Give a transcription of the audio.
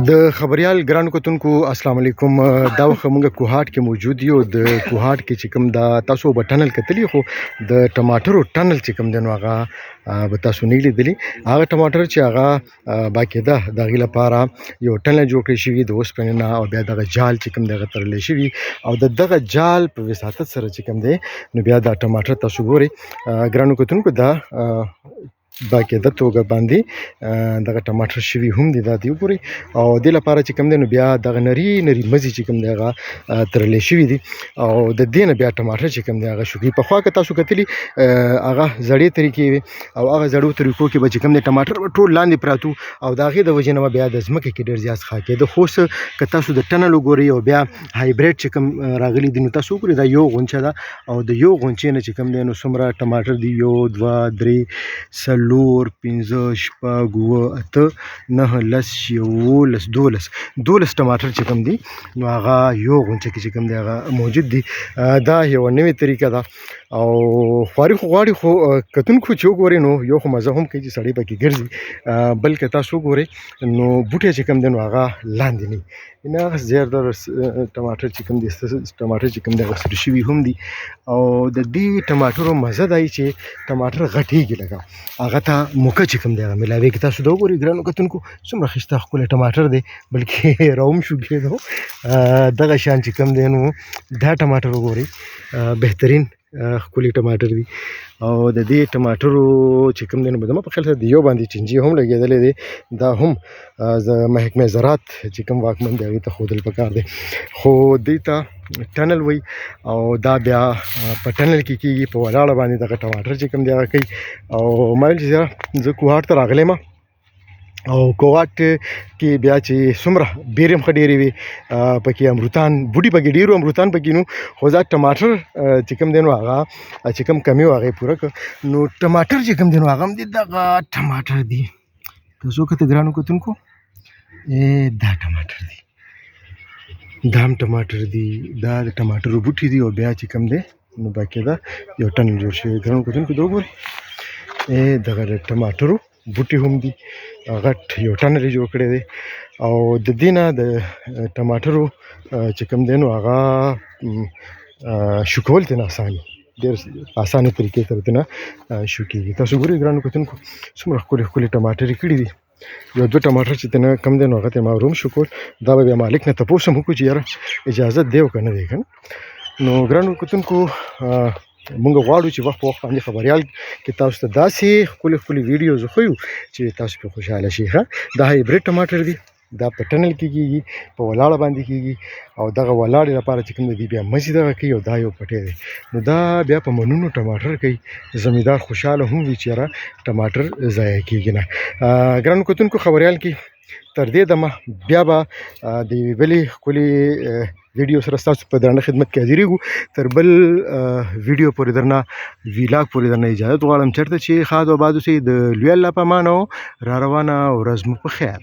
د خبريال ګرانو کتونکو السلام علیکم. دا وخت موږ کوهاټ کې موجود یو. د کوهاټ کې چې کوم دا تاسو به ټنل کتلی خو د ټماټرو ټنل چې کوم دی نو هغه به تاسو نه لیدلی. هغه ټماټر چې هغه باقاعده د هغې لپاره یو ټنل جوړ کړی شوي د اوسپنې نه او بیا دغه جال چې کوم دی هغه تړلی شوي او د دغه جال په وساطت سره چې کوم دی نو بیا دا ټماټر تاسو ګورئ ګرانو کتونکو دا باقاعده توګه باندې دغه ټماټر شوي هم دي دا دی وګورئ او دې لپاره چې کوم دی نو بیا دغه نري نري مزي چې کوم دی هغه تړلی شوي دي او د دې نه بیا ټماټر چې کوم دی هغه شوي. پخوا که تاسو کتلي هغه زړې طریقې وي او هغه زړو طریقو کې به چې کوم دی ټماټر به ټول لاندې پراتو او د هغې د وجې نه به بیا د ځمکې کې ډېر زیات ښه کېده. خو اوس که تاسو د ټنل وګورئ او بیا هایبریډ چې کوم راغلي دي نو تاسو وګورئ دا یو غونچه ده او د یو غونچې نه چې کوم دی نو څومره ټماټر دي 1 2 3 4 5 6 7 9 10 11 12 ټماټر چې کوم دي نو هغه یو غونچه کې چې کوم دی هغه موجود دي. دا یو نوې طریقه ده او خواري خو غواړي خو کتونکو چې وګورئ نو یو خو مزه هم کوي چې سړی پکې ګرځي بلکې تاسو وګورئ نو بوټی چې کوم دی نو هغه لاندې نه وي نه زیاتره ټماټر چې کوم دي ټماټر چې کوم دی هغه سره شوي هم دي او د دې ټماټرو مزه دا چې ټماټر غټېږي لکه هغه ته موقع چې کوم دی هغه میلاویږي. تاسو دا وګورئ ګرانو کتونکو څومره ښایسته ښکلی ټماټر دی بلکې راهم شوګېدو دغه شان چې کوم دی نو دا ټماټر وګورئ بهترین ښکلي ټماټر دي او د دې ټماټرو چې کوم دی نو زما په خیال سره د یو باندې چینجي هم لګېدلی دی دا هم د محکمې زراعت چې کوم واکمن دی هغې ته ښودل پکار دی خو دې ته ټنل وایي او دا بیا په ټنل کې کېږي په ولاړه باندې دغه ټماټر چې کوم دی هغه کوي او ما ویل چې یاره زه کوهاټ ته راغلی یم او کوهاټ کې بیا چې څومره بیرې هم ښه ډېرې وي پکې امروتان بوټي پکې ډېر امروتان پکې نو خو دا ټماټر چې کوم دی نو هغه چې کوم کمی و هغه پوره کړ نو ټماټر چې کوم دی نو هغه هم دي دغه ټماټر دي. تاسو کته ګرانو کتونکو دا ټماټر دي دا هم ټماټر دي دا د ټماټرو بوټي دي او بیا چې کوم دی نو باقاعده یو ټنل جوړ شوی. ګرانو کتونکو دا وګورئ دغه د ټماټرو بوټي هم دي غټ یو ټنل یې جوړ کړی دی او د دې نه د ټماټرو چې کوم دی نو هغه شو کول ترې نه اسان ډېر اسانه طریقې سره ترې نه شو کېږي. تاسو ګورئ ګرانو کتونکو څومره ښکلي ښکلي ټماټر یې کړي دي. یو دوه ټماټر چې ترې نه کم دی نو هغه ته یې ما روم شو کول دا به بیا مالک نه تپوس هم وکړو چې یاره اجازت دی او که نه دی که نه. نو ګرانو کتونکو مونږ غواړو چې وخت په وخت باندې خبریال کې تاسو ته داسې ښکلي ښکلي ویډیوز وښیو چې تاسو پرې خوشحاله شئ. ښه دا هایبریډ ټماټر دي دا په ټنل کې کېږي په ولاړه باندې کېږي او دغه ولاړې لپاره چې کوم دی بیا مزي دغه کوي او دا یو پټی دی نو دا بیا په منونو ټماټر کوي زمیندار خوشحاله هم وي چې یاره ټماټر ضایع کېږي نه. ګرانو کتونکو خبریال کې تر دې دمه بیا به د یوې بلې ښکلې ویډیو سره ستاسو په درانه خدمت کې حاضرېږو. تر بل ویډیو پورې درنه ویلاګ پورې درنه اجازت غواړم چېرته چې ښاد و آباد اوسئ. د لوی الله په امان او را روانه ورځ مو په خیر.